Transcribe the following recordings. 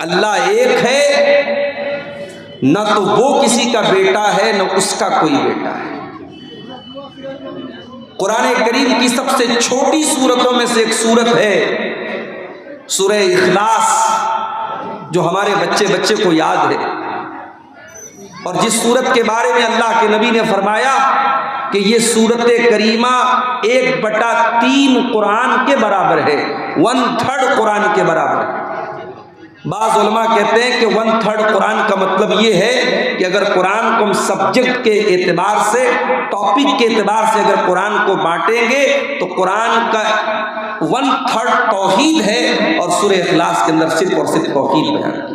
اللہ ایک ہے، نہ تو وہ کسی کا بیٹا ہے نہ اس کا کوئی بیٹا ہے۔ قرآن کریم کی سب سے چھوٹی سورتوں میں سے ایک سورت ہے سورہ اخلاص، جو ہمارے بچے کو یاد ہے، اور جس سورت کے بارے میں اللہ کے نبی نے فرمایا کہ یہ سورت کریمہ 1/3 قرآن کے برابر ہے، 1/3 قرآن کے برابر ہے۔ بعض علماء کہتے ہیں کہ 1/3 قرآن کا مطلب یہ ہے کہ اگر قرآن کو ہم سبجیکٹ کے اعتبار سے، ٹاپک کے اعتبار سے اگر قرآن کو بانٹیں گے تو قرآن کا 1/3 توحید ہے، اور سورہ اخلاص کے اندر صرف اور صرف توحید بیان کی۔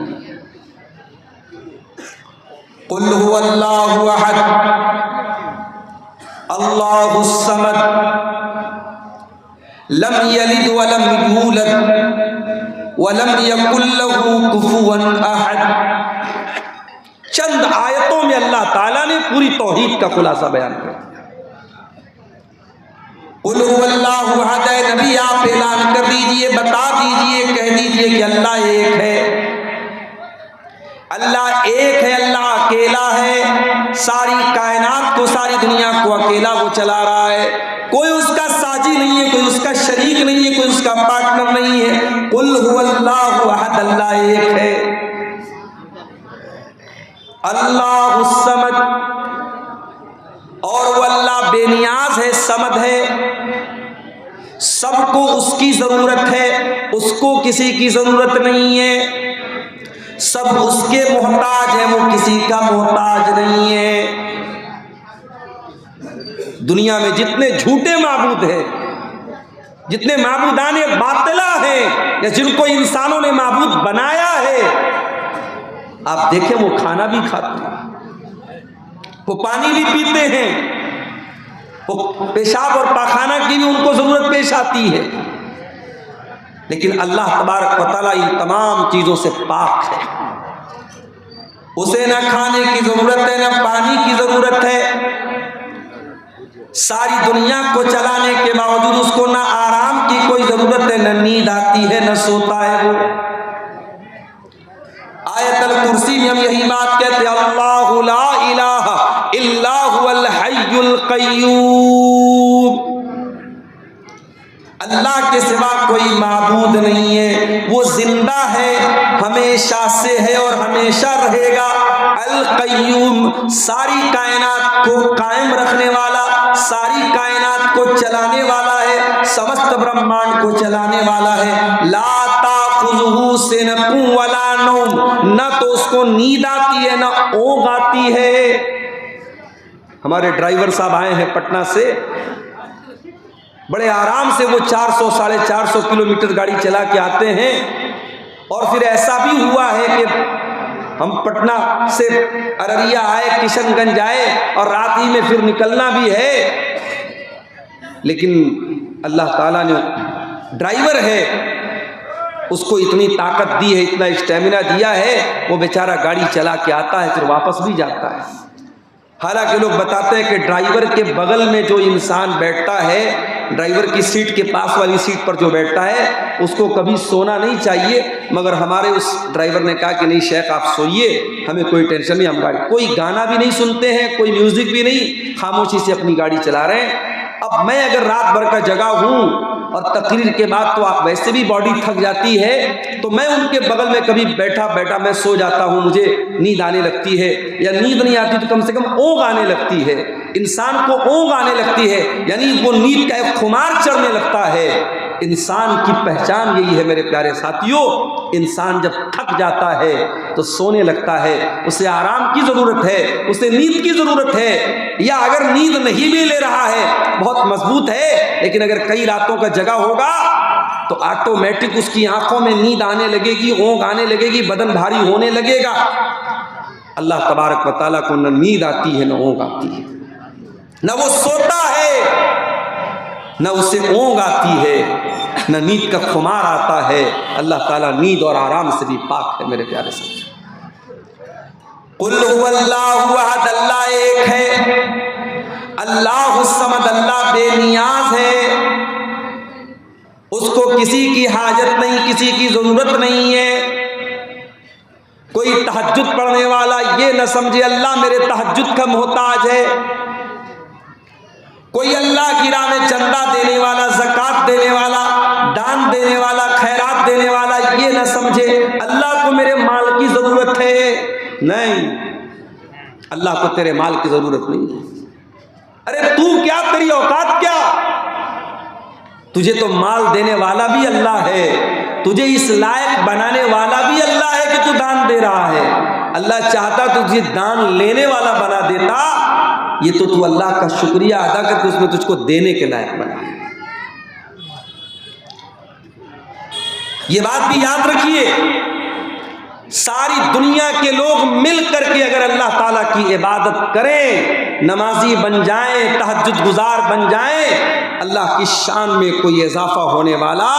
قل هو اللہ احد اللہ الصمد لم یلد ولم یولد وَلَمْ يَكُنْ لَهُ كُفُوًا أَحَدٌ۔ چند آیتوں میں اللہ تعالیٰ نے پوری توحید کا خلاصہ بیان کیا۔ قُلْ هُوَ اللَّهُ أَحَدٌ، اے نبی آپ اعلان کر دیجئے، بتا دیجئے، کہہ دیجئے کہ اللہ ایک ہے، اللہ ایک ہے، اللہ اکیلا ہے، ساری کائنات کو، ساری دنیا کو اکیلا وہ چلا رہا ہے، کوئی اس کا ساجی نہیں ہے، کوئی اس کا شریک نہیں ہے، کوئی اس کا پارٹنر نہیں ہے۔ قل هو اللہ احد، اللہ ایک ہے، اللہ الصمد، اور وہ اللہ بے نیاز ہے، صمد ہے، سب کو اس کی ضرورت ہے، اس کو کسی کی ضرورت نہیں ہے، سب اس کے محتاج ہیں، وہ کسی کا محتاج نہیں ہے۔ دنیا میں جتنے جھوٹے معبود ہیں، جتنے معبودان باطلہ ہیں، یا جن کو انسانوں نے معبود بنایا ہے، آپ دیکھیں وہ کھانا بھی کھاتے ہیں، وہ پانی بھی پیتے ہیں، وہ پیشاب اور پاخانہ کی بھی ان کو ضرورت پیش آتی ہے، لیکن اللہ تبارک و تعالیٰ ان تمام چیزوں سے پاک ہے۔ اسے نہ کھانے کی ضرورت ہے، نہ پانی کی ضرورت ہے، ساری دنیا کو چلانے کے باوجود اس کو نہ آرام کی کوئی ضرورت ہے، نہ نیند آتی ہے، نہ سوتا ہے وہ۔ آیت الکرسی میں ہم یہی بات کہتے ہیں، اللہ لا الہ الا هو الحی القیوم، اللہ کے سوا کوئی معبود نہیں ہے، وہ زندہ ہے، ہمیشہ سے ہے اور ہمیشہ رہے گا، القیوم، ساری کائنات کو قائم رکھنے والا، ساری کائنات کو چلانے والا ہے، سمست برہمانڈ کو چلانے والا ہے، لا تاخذہ سنۃ ولا نوم، نہ تو اس کو نیند آتی ہے نہ اونگ آتی ہے۔ ہمارے ڈرائیور صاحب آئے ہیں پٹنہ سے، بڑے آرام سے وہ 400-450 کلومیٹر گاڑی چلا کے آتے ہیں، اور پھر ایسا بھی ہوا ہے کہ ہم پٹنہ سے ارریہ آئے، کشن گنج آئے، اور رات ہی میں پھر نکلنا بھی ہے، لیکن اللہ تعالیٰ نے ڈرائیور ہے، اس کو اتنی طاقت دی ہے، اتنا اسٹیمنا دیا ہے، وہ بیچارہ گاڑی چلا کے آتا ہے، پھر واپس بھی جاتا ہے۔ حالانکہ لوگ بتاتے ہیں کہ ڈرائیور کے بغل میں جو انسان بیٹھتا ہے، ڈرائیور کی سیٹ کے پاس والی سیٹ پر جو بیٹھتا ہے، اس کو کبھی سونا نہیں چاہیے، مگر ہمارے اس ڈرائیور نے کہا کہ نہیں شیخ آپ سوئیے، ہمیں کوئی ٹینشن نہیں، ہم گاڑی کوئی گانا بھی نہیں سنتے ہیں، کوئی میوزک بھی نہیں، خاموشی سے اپنی گاڑی چلا رہے ہیں۔ اب میں اگر رات بھر کا جگہ ہوں اور تقریر کے بعد تو آپ ویسے بھی باڈی تھک جاتی ہے، تو میں ان کے بغل میں کبھی بیٹھا میں سو جاتا ہوں، مجھے نیند آنے لگتی ہے، یا نیند نہیں آتی تو کم سے کم اونگ آنے لگتی ہے، انسان کو اونگ آنے لگتی ہے، یعنی وہ نیند کا ایک خمار چڑھنے لگتا ہے۔ انسان کی پہچان یہی ہے میرے پیارے ساتھیوں، انسان جب تھک جاتا ہے تو سونے لگتا ہے، اسے آرام کی ضرورت ہے، اسے نیند کی ضرورت ہے، یا اگر نیند نہیں بھی لے رہا ہے بہت مضبوط ہے، لیکن اگر کئی راتوں کا جگہ ہوگا تو آٹومیٹک اس کی آنکھوں میں نیند آنے لگے گی، اونگ آنے لگے گی، بدن بھاری ہونے لگے گا۔ اللہ تبارک و تعالیٰ کو نہ نیند آتی ہے نہ اونگ آتی ہے، نہ وہ سوتا ہے نہ اسے اونگ آتی ہے، نہ نیند کا خمار آتا ہے۔ اللہ تعالیٰ نیند اور آرام سے بھی پاک ہے میرے پیارے ساتھی۔ قل هو اللہ احد، اللہ ایک ہے، اللہ الصمد، اللہ بے نیاز ہے، اس کو کسی کی حاجت نہیں، کسی کی ضرورت نہیں ہے، کوئی تہجد پڑھنے والا یہ نہ سمجھے اللہ میرے تہجد کا محتاج ہے، کوئی اللہ کی راہ میں چندہ دینے والا، زکوٰۃ دینے والا، دان دینے والا، خیرات دینے والا یہ نہ سمجھے اللہ کو میرے مال کی ضرورت ہے۔ نہیں، اللہ کو تیرے مال کی ضرورت نہیں ہے۔ ارے تو کیا، تیری اوقات کیا؟ تجھے تو مال دینے والا بھی اللہ ہے، تجھے اس لائق بنانے والا بھی اللہ ہے کہ تو دان دے رہا ہے۔ اللہ چاہتا تجھے دان لینے والا بنا دیتا، یہ تو اللہ کا شکریہ ادا کر کے اس نے تجھ کو دینے کے لائق بنایا۔ یہ بات بھی یاد رکھیے، ساری دنیا کے لوگ مل کر کے اگر اللہ تعالیٰ کی عبادت کریں، نمازی بن جائیں، تہجد گزار بن جائیں، اللہ کی شان میں کوئی اضافہ ہونے والا،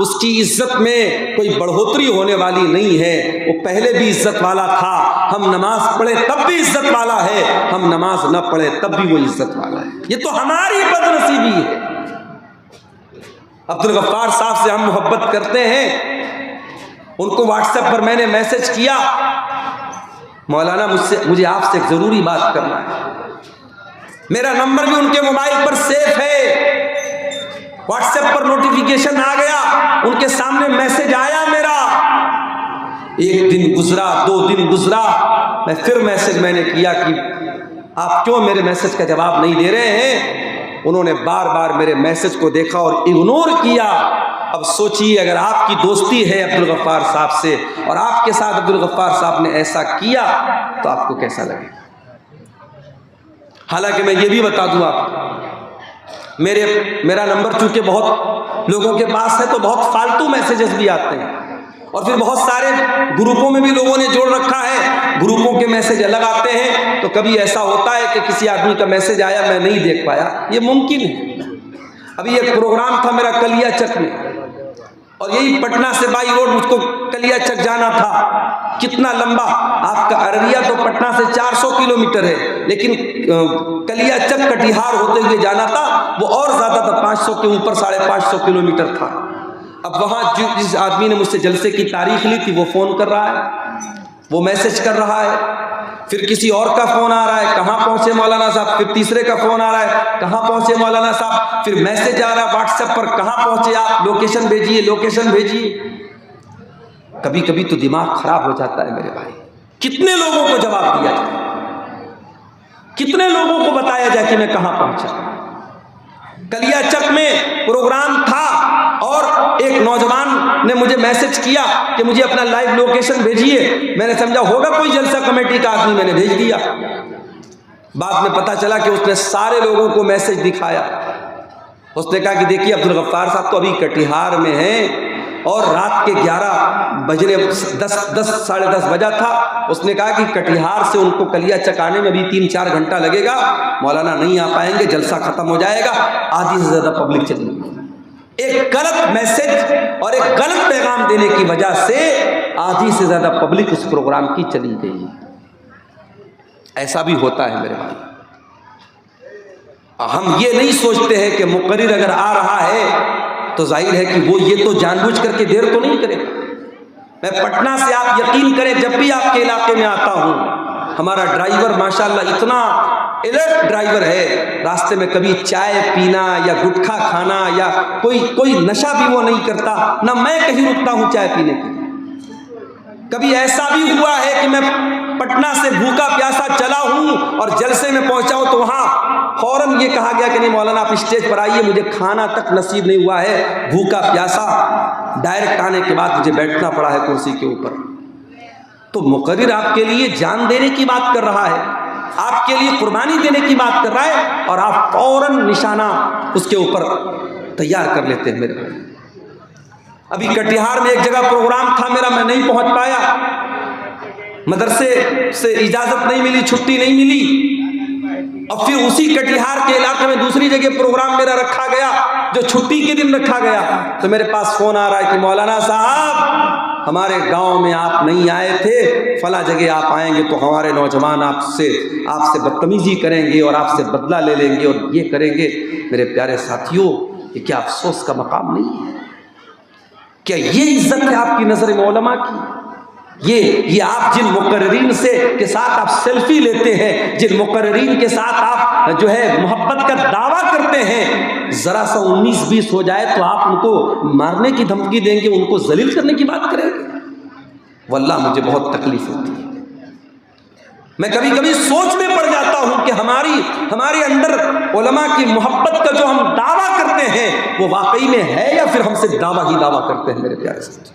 اس کی عزت میں کوئی بڑھوتری ہونے والی نہیں ہے۔ وہ پہلے بھی عزت والا تھا، ہم نماز پڑھے تب بھی عزت والا ہے، ہم نماز نہ پڑھے تب بھی وہ عزت والا ہے۔ یہ تو ہماری بد نصیبی ہے۔ عبدالغفار صاحب سے ہم محبت کرتے ہیں، ان کو واٹس ایپ پر میں نے میسج کیا، مولانا مجھے آپ سے ایک ضروری بات کرنا ہے۔ میرا نمبر بھی ان کے موبائل پر سیف ہے، واٹس ایپ پر نوٹیفیکیشن آ گیا، ان کے سامنے میسج آیا میرا۔ ایک دن گزرا، 2 دن گزرا، میں پھر میسج میں نے کیا کہ آپ کیوں میرے میسج کا جواب نہیں دے رہے ہیں؟ انہوں نے بار بار میرے میسج کو دیکھا اور اگنور کیا۔ اب سوچئے اگر آپ کی دوستی ہے عبدالغفار صاحب سے اور آپ کے ساتھ عبدالغفار صاحب نے ایسا کیا تو آپ کو کیسا لگے؟ حالانکہ میں یہ بھی بتا دوں آپ کو، میرا نمبر چونکہ بہت لوگوں کے پاس ہے تو بہت فالتو میسیجز بھی آتے ہیں، اور پھر بہت سارے گروپوں میں بھی لوگوں نے جوڑ رکھا ہے، گروپوں کے میسیج الگ آتے ہیں، تو کبھی ایسا ہوتا ہے کہ کسی آدمی کا میسیج آیا میں نہیں دیکھ پایا، یہ ممکن ہے۔ ابھی ایک پروگرام تھا میرا کلیا چک میں، اور یہی پٹنہ سے بائی روڈ مجھ کو کلیا چک جانا تھا۔ کتنا لمبا، آپ کا ارریہ تو پٹنہ سے 400 کلومیٹر ہے، لیکن کلیا چک کٹیہار ہوتے ہوئے جانا تھا، وہ اور زیادہ تھا، 500 کے اوپر 550 کلومیٹر تھا۔ اب وہاں جس آدمی نے مجھ سے جلسے کی تاریخ لی تھی وہ فون کر رہا ہے، وہ میسج کر رہا ہے، پھر کسی اور کا فون آ رہا ہے، کہاں پہنچے مولانا صاحب، پھر تیسرے کا فون آ رہا ہے، کہاں پہنچے مولانا صاحب، پھر میسج آ رہا ہے واٹس ایپ پر، کہاں پہنچے آپ، لوکیشن بھیجیے، لوکیشن بھیجیے۔ کبھی کبھی تو دماغ خراب ہو جاتا ہے میرے بھائی، کتنے لوگوں کو جواب دیا جائے، کتنے لوگوں کو بتایا جائے کہ میں کہاں پہنچا۔ کلیا چک میں پروگرام تھا اور ایک نوجوان نے مجھے میسج کیا کہ مجھے اپنا لائیو لوکیشن بھیجیے، میں نے سمجھا ہوگا کوئی جلسہ کمیٹی کا آدمی، میں نے بھیج دیا۔ بعد میں پتا چلا کہ اس نے سارے لوگوں کو میسج دکھایا، اس نے کہا کہ دیکھیے عبدالغفار صاحب تو ابھی کٹیہار میں ہیں اور رات کے 11 بجنے 10 ساڑھے 10 بجا تھا، اس نے کہا کہ کٹیہار سے ان کو کلیا چک آنے میں ابھی 3-4 گھنٹہ لگے گا، مولانا نہیں آ پائیں گے، جلسہ ختم ہو جائے گا، آدھی سے زیادہ پبلک چلی گئی۔ ایک غلط میسج اور ایک غلط پیغام دینے کی وجہ سے آدھی سے زیادہ پبلک اس پروگرام کی چلی گئی۔ ایسا بھی ہوتا ہے میرے بھائی۔ ہم یہ نہیں سوچتے ہیں کہ مقرر اگر آ رہا ہے تو ظاہر ہے کہ وہ یہ تو جان بوجھ کر کے دیر تو نہیں کرے گا۔ میں پٹنہ سے، آپ یقین کریں جب بھی آپ کے علاقے میں آتا ہوں، ہمارا ڈرائیور ماشاءاللہ اتنا الرٹ ڈرائیور ہے، راستے میں کبھی چائے پینا یا گٹکھا کھانا یا کوئی نشہ بھی وہ نہیں کرتا، نہ میں کہیں رکتا ہوں چائے پینے کے لیے۔ کبھی ایسا بھی ہوا ہے کہ میں پٹنہ سے بھوکا پیاسا چلا ہوں اور جلسے میں پہنچا ہوں تو وہاں فوراً یہ کہا گیا کہ نہیں مولانا آپ اسٹیج پر آئیے، مجھے کھانا تک نصیب نہیں ہوا ہے، بھوکا پیاسا، ڈائریکٹ آنے کے بعد مجھے بیٹھنا پڑا ہے کرسی کے اوپر۔ تو مقرر آپ کے لیے جان دینے کی بات کر رہا ہے، آپ کے لیے قربانی دینے کی بات کر رہا ہے، اور آپ فوراً نشانہ اس کے اوپر تیار کر لیتے ہیں میرے بھائی۔ ابھی کٹیہار میں ایک جگہ پروگرام تھا میرا، میں نہیں پہنچ پایا، مدرسے سے اجازت نہیں ملی، چھٹی نہیں ملی، اور پھر اسی کٹیہار کے علاقے میں دوسری جگہ پروگرام میرا رکھا گیا جو چھٹی کے دن رکھا گیا، تو میرے پاس فون آ رہا ہے کہ مولانا صاحب ہمارے گاؤں میں آپ نہیں آئے تھے، فلاں جگہ آپ آئیں گے تو ہمارے نوجوان آپ سے بدتمیزی کریں گے اور آپ سے بدلہ لے لیں گے اور یہ کریں گے۔ میرے پیارے ساتھیوں، یہ کیا افسوس کا مقام نہیں ہے؟ کیا یہ عزت ہے آپ کی نظر میں علماء کی؟ یہ آپ جن مقررین کے ساتھ آپ سیلفی لیتے ہیں، جن مقررین کے ساتھ آپ جو ہے محبت کا دعویٰ کرتے ہیں، ذرا سا 19-20 ہو جائے تو آپ ان کو مارنے کی دھمکی دیں گے، ان کو ذلیل کرنے کی بات کریں گے۔ واللہ مجھے بہت تکلیف ہوتی ہے، میں کبھی کبھی سوچ میں پڑ جاتا ہوں کہ ہمارے اندر علماء کی محبت کا جو ہم دعویٰ کرتے ہیں وہ واقعی میں ہے یا پھر ہم سے دعویٰ ہی دعویٰ کرتے ہیں۔ میرے پیارے ساتھی،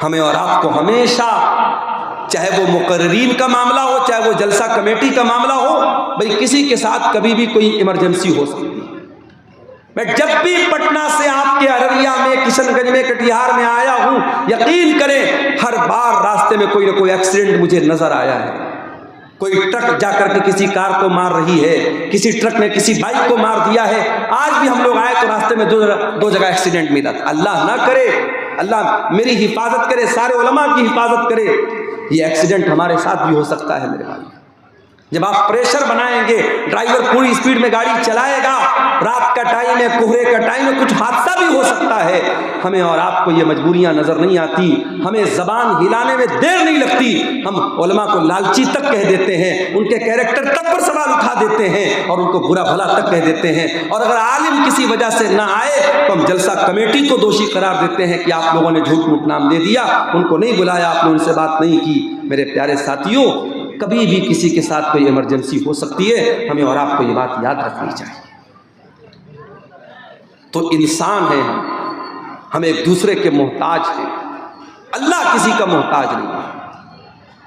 ہمیں اور آپ کو ہمیشہ، چاہے وہ مقررین کا معاملہ ہو، چاہے وہ جلسہ کمیٹی کا معاملہ ہو، بھئی کسی کے ساتھ کبھی بھی کوئی ایمرجنسی ہو سکتی ہے۔ میں جب بھی پٹنہ سے آپ کے ارریہ میں، کشن گنج میں، کٹیہار میں آیا ہوں، یقین کریں ہر بار راستے میں کوئی نہ کوئی ایکسیڈنٹ مجھے نظر آیا ہے۔ کوئی ٹرک جا کر کے کسی کار کو مار رہی ہے، کسی ٹرک نے کسی بائک کو مار دیا ہے۔ آج بھی ہم لوگ آئے تو راستے میں دو جگہ ایکسیڈنٹ ملا تھا۔ اللہ نہ کرے، اللہ میری حفاظت کرے، سارے علماء کی حفاظت کرے، یہ ایکسیڈنٹ ہمارے ساتھ بھی ہو سکتا ہے۔ میرے بھائی، جب آپ پریشر بنائیں گے، ڈرائیور پوری اسپیڈ میں گاڑی چلائے گا، رات کا ٹائم ہے، کوہرے کا ٹائم ہے، کچھ حادثہ بھی ہو سکتا ہے۔ ہمیں اور آپ کو یہ مجبوریاں نظر نہیں آتی، ہمیں زبان ہلانے میں دیر نہیں لگتی، ہم علماء کو لالچی تک کہہ دیتے ہیں، ان کے کیریکٹر تک پر سوال اٹھا دیتے ہیں اور ان کو برا بھلا تک کہہ دیتے ہیں۔ اور اگر عالم کسی وجہ سے نہ آئے تو ہم جلسہ کمیٹی کو دوشی قرار دیتے ہیں کہ آپ لوگوں نے جھوٹ موٹ نام دے دیا، ان کو نہیں بلایا، آپ نے ان سے بات نہیں کی۔ میرے پیارے ساتھیوں، کبھی بھی کسی کے ساتھ کوئی ایمرجنسی ہو سکتی ہے، ہمیں اور آپ کو یہ بات یاد رکھنی چاہیے۔ تو انسان ہے، ہم ایک دوسرے کے محتاج ہیں، اللہ کسی کا محتاج نہیں ہے۔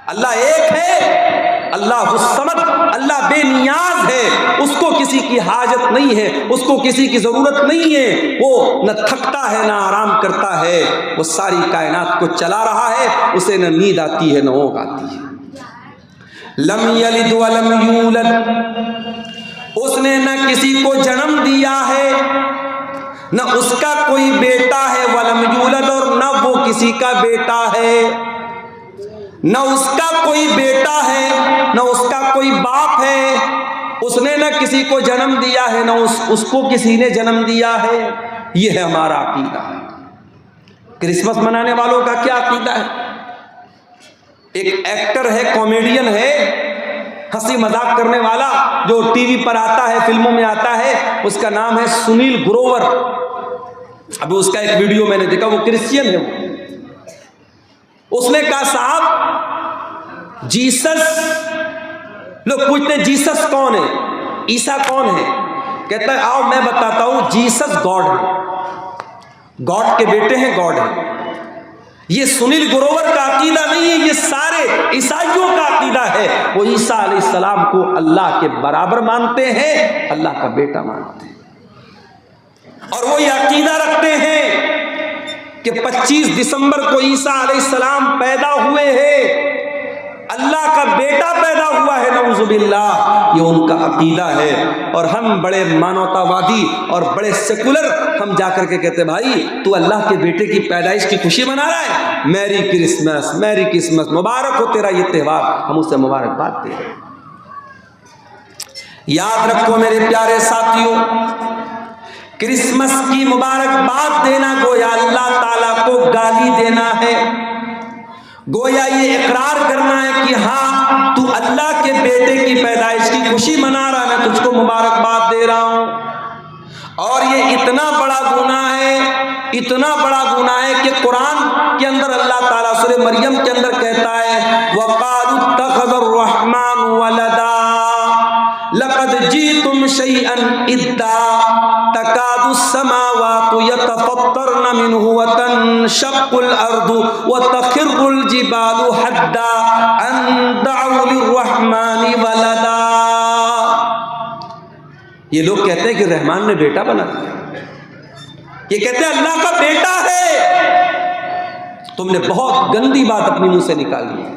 اللہ ایک ہے، اللہ الصمد، اللہ بے نیاز ہے، اس کو کسی کی حاجت نہیں ہے، اس کو کسی کی ضرورت نہیں ہے، وہ نہ تھکتا ہے نہ آرام کرتا ہے، وہ ساری کائنات کو چلا رہا ہے، اسے نہ نیند آتی ہے نہ اونگ آتی ہے۔ لم یلد ولم یولد، اس نے نہ کسی کو جنم دیا ہے، نہ اس کا کوئی بیٹا ہے، ولم یولد، اور نہ وہ کسی کا بیٹا ہے، نہ اس کا کوئی بیٹا ہے، نہ اس کا کوئی باپ ہے، اس نے نہ کسی کو جنم دیا ہے، نہ اس کو کسی نے جنم دیا ہے۔ یہ ہے ہمارا عقیدہ۔ کرسمس منانے والوں کا کیا عقیدہ ہے؟ ایک ایکٹر ہے، کامیڈین ہے، ہنسی مذاق کرنے والا، جو ٹی وی پر آتا ہے، فلموں میں آتا ہے، اس کا نام ہے سنیل گروور۔ ابھی اس کا ایک ویڈیو میں نے دیکھا، وہ کرسچین ہے۔ اس نے کہا صاحب جیسس، لوگ پوچھتے ہیں جیسس کون ہے، عیسیٰ کون ہے؟ کہتا ہے آؤ میں بتاتا ہوں، جیسس گاڈ ہے، گاڈ کے بیٹے ہیں، گاڈ ہے۔ یہ سنیل گروور کا عقیدہ نہیں ہے، یہ سارے عیسائیوں کا عقیدہ ہے۔ وہ عیسیٰ علیہ السلام کو اللہ کے برابر مانتے ہیں، اللہ کا بیٹا مانتے ہیں، اور وہ یہ عقیدہ رکھتے ہیں کہ 25 دسمبر کو عیسیٰ علیہ السلام پیدا ہوئے ہیں، اللہ کا بیٹا پیدا ہوا ہے، نعوذ باللہ۔ یہ ان کا عقیدہ ہے، اور ہم بڑے مانوتا وادی اور بڑے سیکولر، ہم جا کر کے کہتے ہیں تو اللہ کے بیٹے کی پیدائش کی خوشی منا رہا ہے، میری کرسمس، میری کرسمس، مبارک ہو تیرا یہ تہوار، ہم اسے مبارکباد دے رہے ہیں۔ یاد رکھو میرے پیارے ساتھیوں، کرسمس کی مبارکباد دینا گویا اللہ تعالیٰ کو گالی دینا ہے، گویا یہ اقرار کرنا ہے کہ ہاں تو اللہ کے بیٹے کی پیدائش کی خوشی منا رہا، میں تجھ کو مبارکباد دے رہا ہوں۔ اور یہ اتنا بڑا گناہ ہے، اتنا بڑا گناہ ہے کہ قرآن کے اندر اللہ تعالیٰ سورہ مریم کے اندر کہتا ہے وَقَالُوا اتَّخَذَ الرَّحْمَنُ وَلَدًا لَقَدْ جِئْتُمْ شَيْئًا إِدًّا تَكَادُ السَّمَاوَاتُ يَتَفَطَّرْنَ مِنْهُ وَتَنشَقُّ الْأَرْضُ وَتَخِرُّ الْجِبَالُ حَدًّا أَن دَعَوْا لِلرَّحْمَنِ وَلَدًا۔ یہ لوگ کہتے ہیں کہ رحمان نے بیٹا بنا دیا، یہ کہتے ہیں اللہ کا بیٹا ہے۔ تم نے بہت گندی بات اپنی منہ سے نکالی ہے،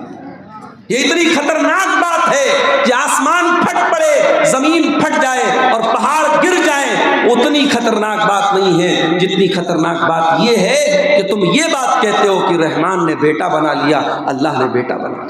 یہ اتنی خطرناک بات ہے کہ آسمان پھٹ پڑے، زمین پھٹ جائے اور پہاڑ گر جائیں، اتنی خطرناک بات نہیں ہے جتنی خطرناک بات یہ ہے کہ تم یہ بات کہتے ہو کہ رحمان نے بیٹا بنا لیا، اللہ نے بیٹا بنا لیا۔